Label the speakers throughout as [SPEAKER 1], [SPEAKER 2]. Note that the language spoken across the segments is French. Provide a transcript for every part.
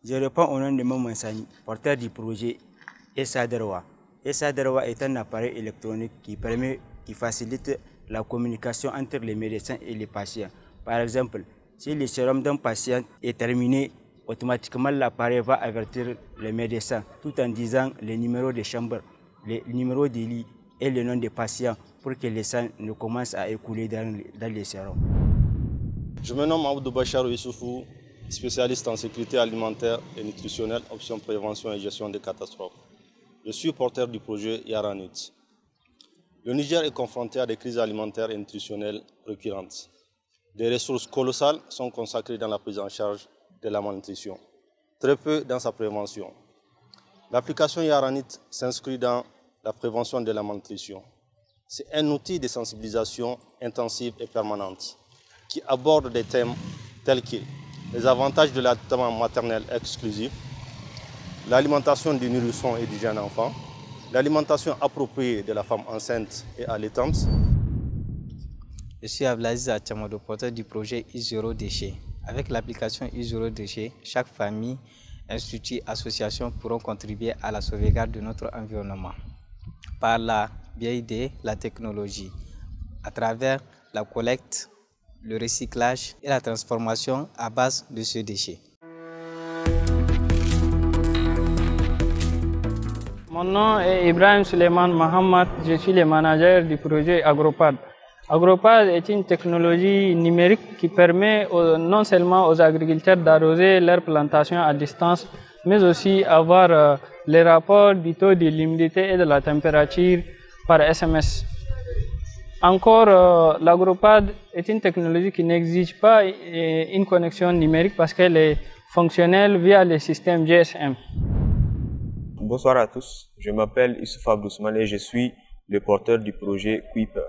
[SPEAKER 1] Je réponds au nom de Maman Sani, porteur du projet ESADERWA. ESADERWA est un appareil électronique qui facilite la communication entre les médecins et les patients. Par exemple, si le sérum d'un patient est terminé, automatiquement l'appareil va avertir le médecin tout en disant le numéro de chambre, le numéro de lit et le nom des patients pour que le sang ne commence à écouler dans les sérums.
[SPEAKER 2] Je me nomme Abdou Bachar Issoufou, spécialiste en sécurité alimentaire et nutritionnelle, option prévention et gestion des catastrophes. Je suis porteur du projet Yaranut. Le Niger est confronté à des crises alimentaires et nutritionnelles récurrentes. Des ressources colossales sont consacrées dans la prise en charge de la malnutrition, très peu dans sa prévention. L'application Yaranut s'inscrit dans la prévention de la malnutrition. C'est un outil de sensibilisation intensive et permanente qui aborde des thèmes tels que les avantages de l'allaitement maternel exclusif, l'alimentation du nourrisson et du jeune enfant, l'alimentation appropriée de la femme enceinte et allaitante.
[SPEAKER 3] Je suis Abdelaziz Atchamodo, porteur du projet I0 Déchets. Avec l'application I0 Déchets, chaque famille, institut, association pourront contribuer à la sauvegarde de notre environnement par la biais de la technologie, à travers la collecte, le recyclage et la transformation à base de ce déchet.
[SPEAKER 4] Mon nom est Ibrahim Suleiman Mohamed, je suis le manager du projet Agropad. Agropad est une technologie numérique qui permet non seulement aux agriculteurs d'arroser leurs plantations à distance, mais aussi avoir les rapports du taux de l'humidité et de la température par SMS. Encore, l'Agropad est une technologie qui n'exige pas une connexion numérique parce qu'elle est fonctionnelle via le système GSM.
[SPEAKER 5] Bonsoir à tous, je m'appelle Issouf Abdousmane et je suis le porteur du projet Kuiper.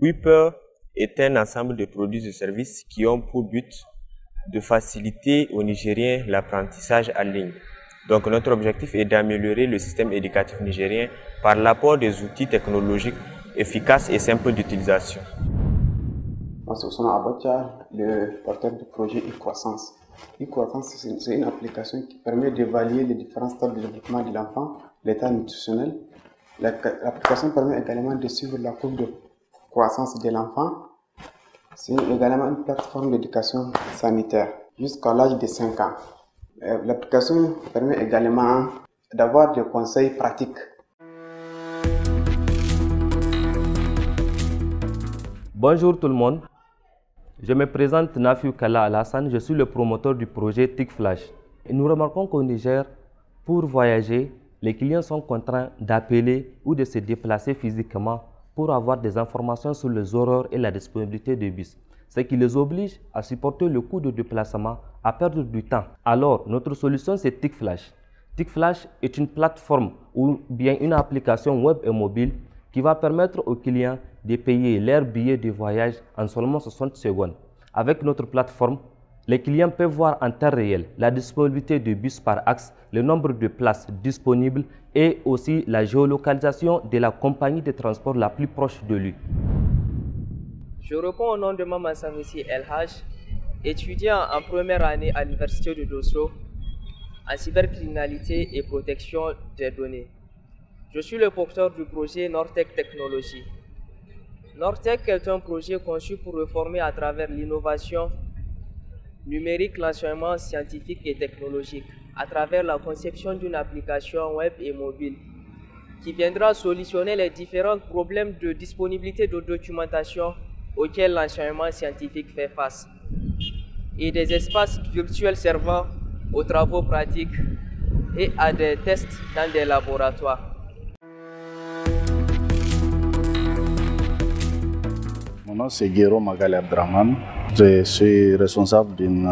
[SPEAKER 5] Kuiper est un ensemble de produits et services qui ont pour but de faciliter aux Nigériens l'apprentissage en ligne. Donc notre objectif est d'améliorer le système éducatif nigérien par l'apport des outils technologiques efficace et simple d'utilisation.
[SPEAKER 6] Moi, c'est Ousmane Abacha, le porteur du projet e-croissance. E-croissance, c'est une application qui permet d'évaluer les différents stades de développement de l'enfant, l'état nutritionnel. L'application permet également de suivre la courbe de croissance de l'enfant. C'est également une plateforme d'éducation sanitaire jusqu'à l'âge de 5 ans. L'application permet également d'avoir des conseils pratiques.
[SPEAKER 7] Bonjour tout le monde, je me présente Nafiou Kala Alassane, je suis le promoteur du projet TicFlash. Nous remarquons qu'au Niger, pour voyager, les clients sont contraints d'appeler ou de se déplacer physiquement pour avoir des informations sur les horaires et la disponibilité des bus, ce qui les oblige à supporter le coût de déplacement, à perdre du temps. Alors, notre solution c'est TicFlash. TicFlash est une plateforme ou bien une application web et mobile qui va permettre aux clients de payer leur billet de voyage en seulement 60 secondes. Avec notre plateforme, les clients peuvent voir en temps réel la disponibilité de bus par axe, le nombre de places disponibles et aussi la géolocalisation de la compagnie de transport la plus proche de lui.
[SPEAKER 8] Je réponds au nom de Maman Sanusi El Haj, étudiant en première année à l'université de Dosso en cybercriminalité et protection des données. Je suis le porteur du projet Nortech Technologies. Nortech est un projet conçu pour réformer à travers l'innovation numérique l'enseignement scientifique et technologique à travers la conception d'une application web et mobile qui viendra solutionner les différents problèmes de disponibilité de documentation auxquels l'enseignement scientifique fait face et des espaces virtuels servant aux travaux pratiques et à des tests dans des laboratoires.
[SPEAKER 9] Mon nom c'est Guéro Magali Abdraman. Je suis responsable d'une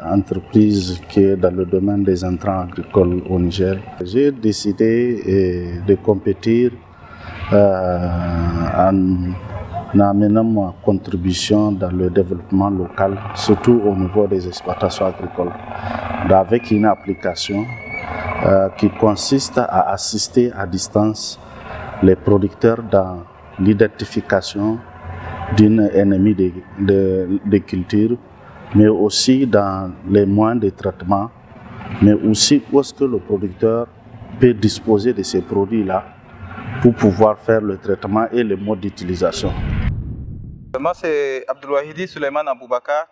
[SPEAKER 9] entreprise qui est dans le domaine des intrants agricoles au Niger. J'ai décidé de compétir en amenons contribution dans le développement local, surtout au niveau des exploitations agricoles, avec une application qui consiste à assister à distance les producteurs dans l'identification d'un ennemi de culture, mais aussi dans les moyens de traitement, mais aussi où est-ce que le producteur peut disposer de ces produits-là pour pouvoir faire le traitement et le mode d'utilisation.
[SPEAKER 10] Moi, c'est Abdelwahidi Suleiman Aboubakar,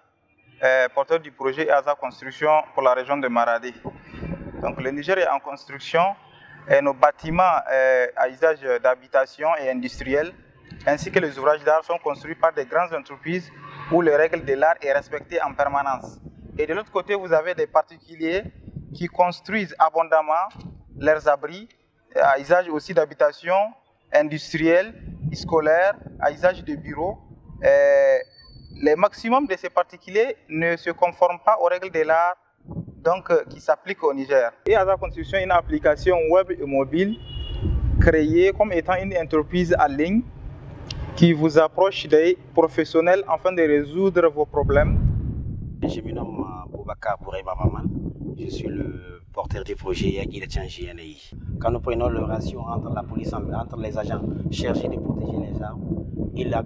[SPEAKER 10] porteur du projet EASA Construction pour la région de Maradi. Donc, le Niger est en construction et nos bâtiments à usage d'habitation et industriel, ainsi que les ouvrages d'art sont construits par des grandes entreprises où les règles de l'art sont respectées en permanence. Et de l'autre côté, vous avez des particuliers qui construisent abondamment leurs abris à usage aussi d'habitation industrielle, scolaire, à usage de bureaux. Le maximum de ces particuliers ne se conforment pas aux règles de l'art qui s'appliquent au Niger. EASA Construction est une application web et mobile créée comme étant une entreprise en ligne qui vous approche des professionnels afin de résoudre vos problèmes.
[SPEAKER 11] Je me nomme Boubacar Bourema Maman. Je suis le porteur du projet Yagui de Tchangi NAI. Quand nous prenons le ratio entre la police, entre les agents chargés de protéger les arbres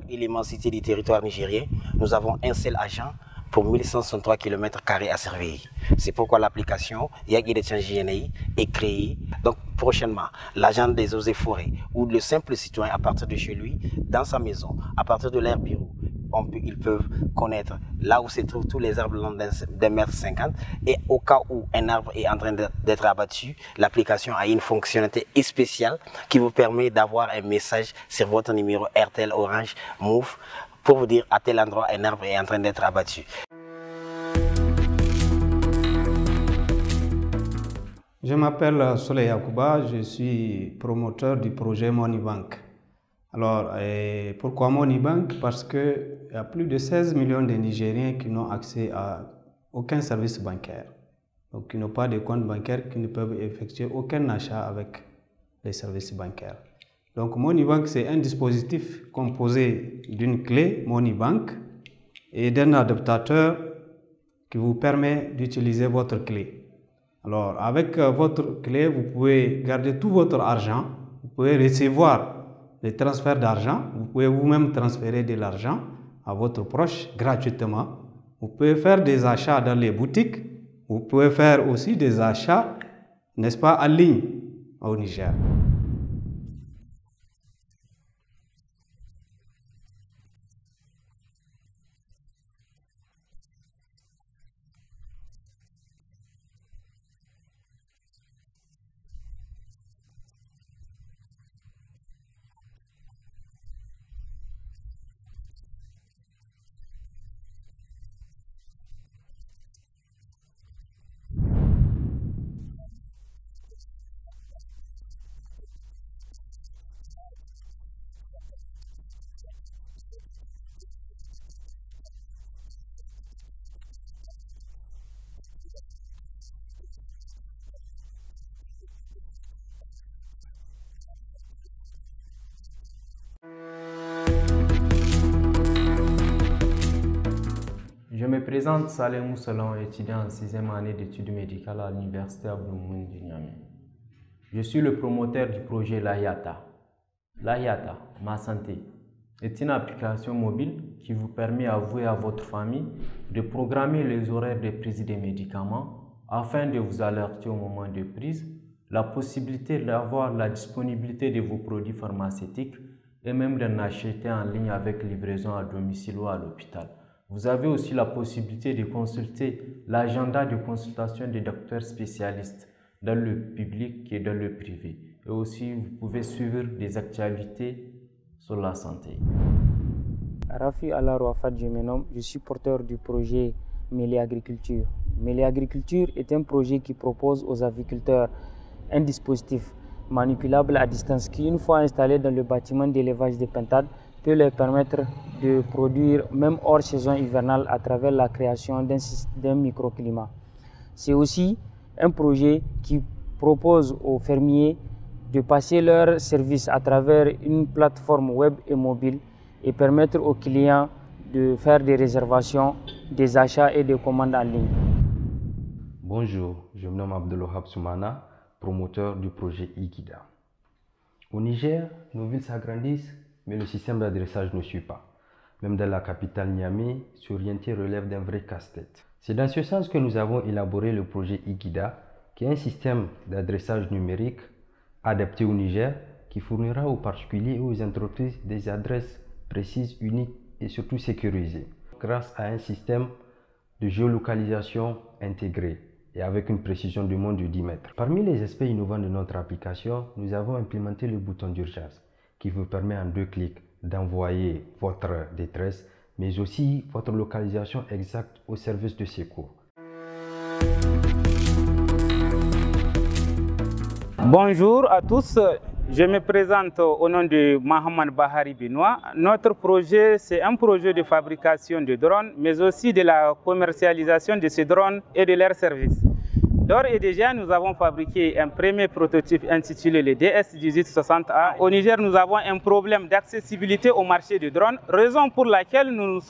[SPEAKER 11] et l'immensité du territoire nigérien, nous avons un seul agent pour 1163 km² à surveiller. C'est pourquoi l'application Yagui de Tchangi NAI est créée. Donc prochainement, l'agent des eaux et forêts ou le simple citoyen à partir de chez lui, dans sa maison, à partir de leur bureau, ils peuvent connaître là où se trouvent tous les arbres longs d'1,50 m et au cas où un arbre est en train d'être abattu, l'application a une fonctionnalité spéciale qui vous permet d'avoir un message sur votre numéro RTL Orange Move pour vous dire à tel endroit un arbre est en train d'être abattu.
[SPEAKER 12] Je m'appelle Soleil Yakouba, je suis promoteur du projet Moneybank. Alors, pourquoi Moneybank? Parce qu'il y a plus de 16 millions de Nigériens qui n'ont accès à aucun service bancaire. Donc, qui n'ont pas de compte bancaire, qui ne peuvent effectuer aucun achat avec les services bancaires. Donc, Moneybank, c'est un dispositif composé d'une clé Moneybank et d'un adaptateur qui vous permet d'utiliser votre clé. Alors, avec votre clé, vous pouvez garder tout votre argent, vous pouvez recevoir les transferts d'argent, vous pouvez vous-même transférer de l'argent à votre proche gratuitement. Vous pouvez faire des achats dans les boutiques, vous pouvez faire aussi des achats, n'est-ce pas, en ligne au Niger.
[SPEAKER 13] Je me présente Saleh Mousselon, étudiant en 6e année d'études médicales à l'université Abdou-Mouni du Niamey. Je suis le promoteur du projet Lahiata. Lahiata, ma santé, est une application mobile qui vous permet à vous et à votre famille de programmer les horaires de prise des médicaments afin de vous alerter au moment de prise, la possibilité d'avoir la disponibilité de vos produits pharmaceutiques et même d'en acheter en ligne avec livraison à domicile ou à l'hôpital. Vous avez aussi la possibilité de consulter l'agenda de consultation des docteurs spécialistes dans le public et dans le privé. Et aussi, vous pouvez suivre des actualités sur la santé.
[SPEAKER 14] Rafi Alarouafat, je me nomme, je suis porteur du projet Mêlée Agriculture. Mêlée Agriculture est un projet qui propose aux agriculteurs un dispositif manipulable à distance qui, une fois installé dans le bâtiment d'élevage des pintades, peut leur permettre de produire même hors saison hivernale à travers la création d'un microclimat. C'est aussi un projet qui propose aux fermiers de passer leurs services à travers une plateforme web et mobile et permettre aux clients de faire des réservations, des achats et des commandes en ligne.
[SPEAKER 15] Bonjour, je me nomme Abdelwahab Soumana, promoteur du projet Ikida. Au Niger, nos villes s'agrandissent, mais le système d'adressage ne suit pas. Même dans la capitale Niamey, s'orienter relève d'un vrai casse-tête. C'est dans ce sens que nous avons élaboré le projet Ikida, qui est un système d'adressage numérique adapté au Niger, qui fournira aux particuliers et aux entreprises des adresses précises, uniques et surtout sécurisées, grâce à un système de géolocalisation intégré et avec une précision de moins de 10 mètres. Parmi les aspects innovants de notre application, nous avons implémenté le bouton d'urgence qui vous permet en 2 clics d'envoyer votre détresse, mais aussi votre localisation exacte au service de secours.
[SPEAKER 16] Bonjour à tous, je me présente au nom de Mohamed Bahari Benoît. Notre projet, c'est un projet de fabrication de drones, mais aussi de la commercialisation de ces drones et de leurs services. D'ores et déjà, nous avons fabriqué un premier prototype intitulé le DS1860A. Au Niger, nous avons un problème d'accessibilité au marché des drones, raison pour laquelle nous nous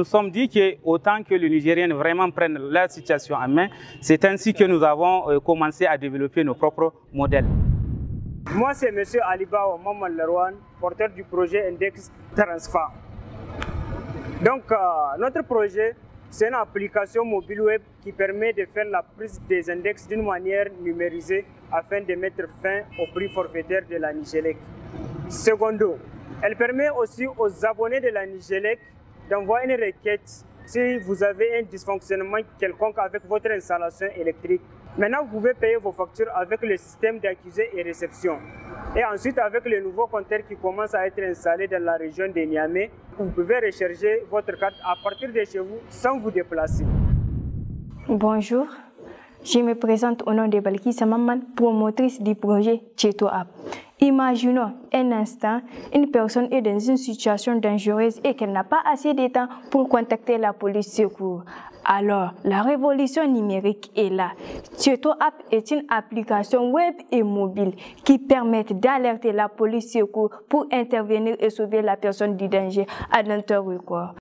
[SPEAKER 16] sommes dit qu'autant que les Nigériens vraiment prennent la situation en main, c'est ainsi que nous avons commencé à développer nos propres modèles.
[SPEAKER 17] Moi, c'est M. Aliba Maman Lerwan, porteur du projet Index Transfa. Donc, notre projet, c'est une application mobile web qui permet de faire la prise des index d'une manière numérisée afin de mettre fin au prix forfaitaire de la Nigelec. Secondo, elle permet aussi aux abonnés de la Nigelec d'envoyer une requête si vous avez un dysfonctionnement quelconque avec votre installation électrique. Maintenant, vous pouvez payer vos factures avec le système d'accusé et réception. Et ensuite, avec le nouveau compteur qui commence à être installé dans la région de Niamey, vous pouvez recharger votre carte à partir de chez vous sans vous déplacer.
[SPEAKER 18] Bonjour, je me présente au nom de Balkissa Maman, promotrice du projet Cheto App. Imaginons un instant, une personne est dans une situation dangereuse et qu'elle n'a pas assez de temps pour contacter la police secours. Alors, la révolution numérique est là. Cheto App est une application web et mobile qui permet d'alerter la police secours pour intervenir et sauver la personne du danger à un temps record.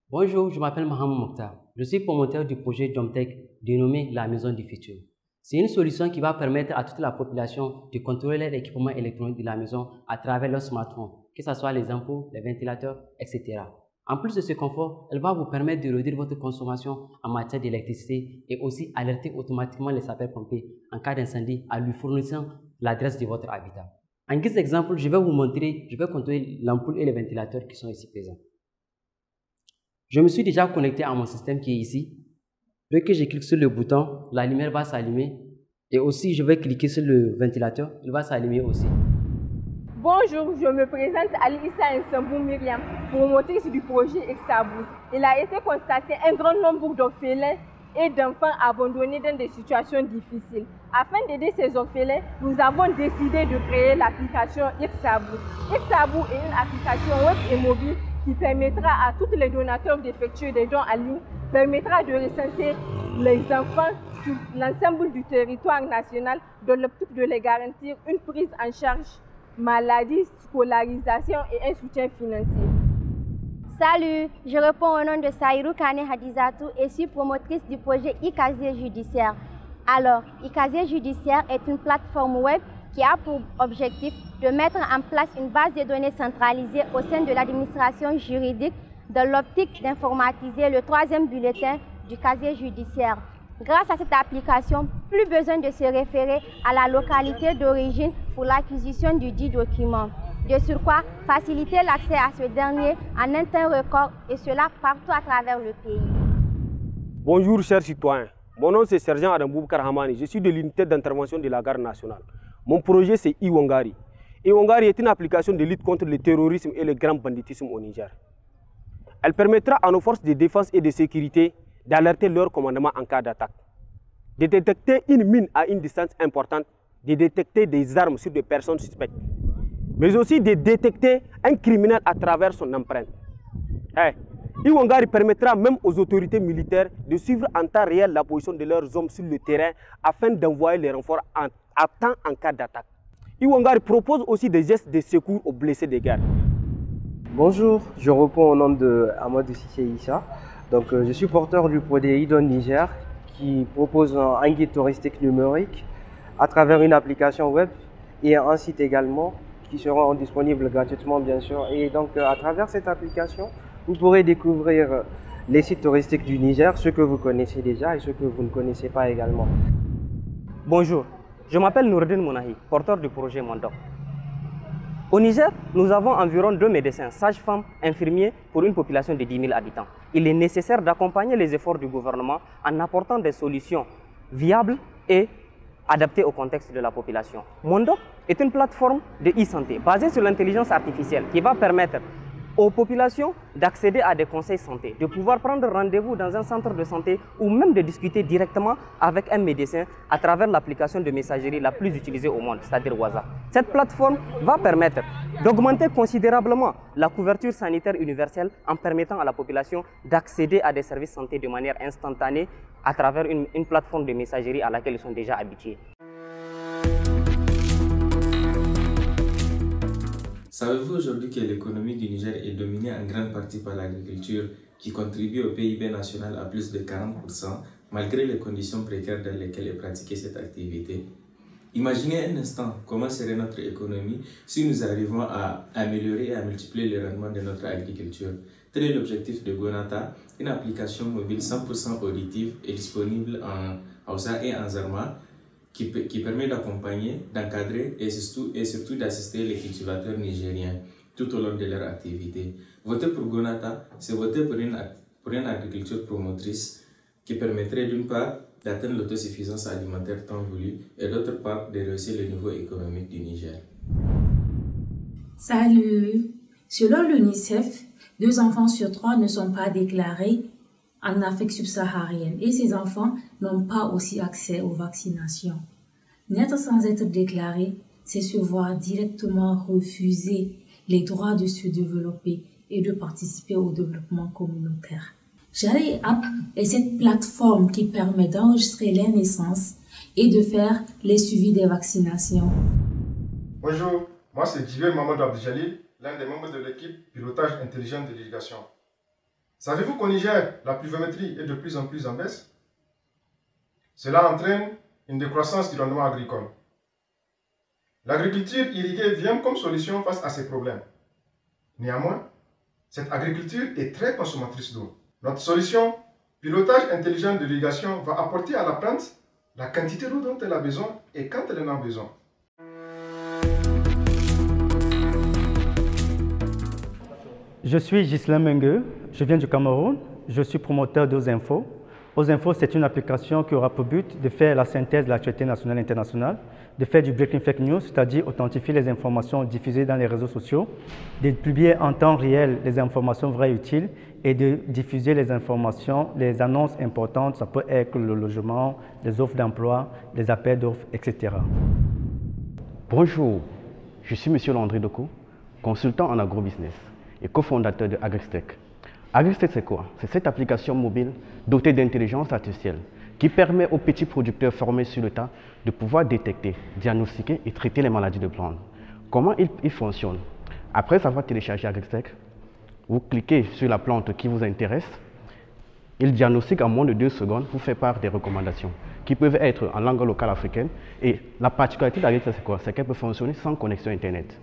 [SPEAKER 19] Bonjour, je m'appelle Mohamed Mokhtar. Je suis promoteur du projet Domtech dénommé la Maison du Futur. C'est une solution qui va permettre à toute la population de contrôler l'équipement électronique de la maison à travers leur smartphone, que ce soit les ampoules, les ventilateurs, etc. En plus de ce confort, elle va vous permettre de réduire votre consommation en matière d'électricité et aussi alerter automatiquement les sapeurs-pompiers en cas d'incendie en lui fournissant l'adresse de votre habitat. En guise d'exemple, je vais vous montrer, je vais contrôler l'ampoule et les ventilateurs qui sont ici présents. Je me suis déjà connecté à mon système qui est ici. Dès que je clique sur le bouton, la lumière va s'allumer. Et aussi, je vais cliquer sur le ventilateur, il va s'allumer aussi.
[SPEAKER 20] Bonjour, je me présente Ali Issa Nsambou Myriam, promotrice du projet Exabou. Il a été constaté un grand nombre d'orphelins et d'enfants abandonnés dans des situations difficiles. Afin d'aider ces orphelins, nous avons décidé de créer l'application Exabou. Exabou est une application web et mobile qui permettra à tous les donateurs d'effectuer des dons en ligne, permettra de recenser les enfants sur l'ensemble du territoire national dans l'optique de les garantir une prise en charge maladie, scolarisation et un soutien financier.
[SPEAKER 21] Salut, je réponds au nom de Saïrou Kane Hadizatou et suis promotrice du projet e-casier judiciaire. Alors, e-casier judiciaire est une plateforme web qui a pour objectif de mettre en place une base de données centralisée au sein de l'administration juridique dans l'optique d'informatiser le 3e bulletin du casier judiciaire. Grâce à cette application, plus besoin de se référer à la localité d'origine pour l'acquisition du dit document. De surcroît, faciliter l'accès à ce dernier en un temps record et cela partout à travers le pays.
[SPEAKER 22] Bonjour chers citoyens, mon nom c'est Sergent Adam Boubkar Hamani, je suis de l'unité d'intervention de la garde nationale. Mon projet c'est Iwangari. Iwangari est une application de lutte contre le terrorisme et le grand banditisme au Niger. Elle permettra à nos forces de défense et de sécurité d'alerter leur commandement en cas d'attaque, de détecter une mine à une distance importante, de détecter des armes sur des personnes suspectes, mais aussi de détecter un criminel à travers son empreinte. Iwangari permettra même aux autorités militaires de suivre en temps réel la position de leurs hommes sur le terrain afin d'envoyer les renforts à temps en cas d'attaque. Iwangari propose aussi des gestes de secours aux blessés de guerre.
[SPEAKER 1] Bonjour, je réponds au nom de Amadou Sissé Issa. Donc, je suis porteur du projet Idon Niger qui propose un guide touristique numérique à travers une application web et un site également qui seront disponibles gratuitement bien sûr. Et donc à travers cette application, vous pourrez découvrir les sites touristiques du Niger, ceux que vous connaissez déjà et ceux que vous ne connaissez pas également.
[SPEAKER 2] Bonjour, je m'appelle Nourdine Mounahi, porteur du projet Mondo. Au Niger, nous avons environ 2 médecins, sages-femmes, infirmiers pour une population de 10 000 habitants. Il est nécessaire d'accompagner les efforts du gouvernement en apportant des solutions viables et adaptées au contexte de la population. Mondoc est une plateforme de e-santé basée sur l'intelligence artificielle qui va permettre aux populations d'accéder à des conseils santé, de pouvoir prendre rendez-vous dans un centre de santé ou même de discuter directement avec un médecin à travers l'application de messagerie la plus utilisée au monde, c'est-à-dire WhatsApp. Cette plateforme va permettre d'augmenter considérablement la couverture sanitaire universelle en permettant à la population d'accéder à des services santé de manière instantanée à travers une plateforme de messagerie à laquelle ils sont déjà habitués.
[SPEAKER 23] Savez-vous aujourd'hui que l'économie du Niger est dominée en grande partie par l'agriculture qui contribue au PIB national à plus de 40% malgré les conditions précaires dans lesquelles est pratiquée cette activité? Imaginez un instant comment serait notre économie si nous arrivons à améliorer et à multiplier le rendement de notre agriculture. Tel est l'objectif de Gonata, une application mobile 100% auditive et disponible en Hausa et en Zarma qui permet d'accompagner, d'encadrer et surtout d'assister les cultivateurs nigériens tout au long de leur activité. Voter pour Gonata, c'est voter pour une agriculture promotrice qui permettrait d'une part d'atteindre l'autosuffisance alimentaire tant voulue et d'autre part de rehausser le niveau économique du Niger.
[SPEAKER 24] Salut! Selon l'UNICEF, 2 enfants sur 3 ne sont pas déclarés en Afrique subsaharienne et ces enfants n'ont pas aussi accès aux vaccinations. Naître sans être déclaré, c'est se voir directement refuser les droits de se développer et de participer au développement communautaire. Jari App est cette plateforme qui permet d'enregistrer les naissances et de faire les suivis des vaccinations.
[SPEAKER 25] Bonjour, moi c'est Djibril Mamadou Abdeljalil, l'un des membres de l'équipe Pilotage Intelligent de l'Irrigation. Savez-vous qu'au Niger, la pluviométrie est de plus en plus en baisse? Cela entraîne une décroissance du rendement agricole. L'agriculture irriguée vient comme solution face à ces problèmes. Néanmoins, cette agriculture est très consommatrice d'eau. Notre solution, pilotage intelligent de l'irrigation, va apporter à la plante la quantité d'eau dont elle a besoin et quand elle en a besoin.
[SPEAKER 26] Je suis Ghislain Mengue, je viens du Cameroun, je suis promoteur d'Ozinfo. Ozinfo, c'est une application qui aura pour but de faire la synthèse de l'actualité nationale et internationale, de faire du breaking fake news, c'est-à-dire authentifier les informations diffusées dans les réseaux sociaux, de publier en temps réel les informations vraies et utiles et de diffuser les informations, les annonces importantes, ça peut être le logement, les offres d'emploi, les appels d'offres, etc.
[SPEAKER 27] Bonjour, je suis M. Landry Doko, consultant en agrobusiness et cofondateur de Agristech. Agristech, c'est quoi? C'est cette application mobile dotée d'intelligence artificielle qui permet aux petits producteurs formés sur le tas de pouvoir détecter, diagnostiquer et traiter les maladies de plantes. Comment il fonctionne? Après avoir téléchargé Agristech, vous cliquez sur la plante qui vous intéresse, il diagnostique en moins de 2 secondes, vous fait part des recommandations qui peuvent être en langue locale africaine. Et la particularité d'Agristech, c'est quoi? C'est qu'elle peut fonctionner sans connexion Internet.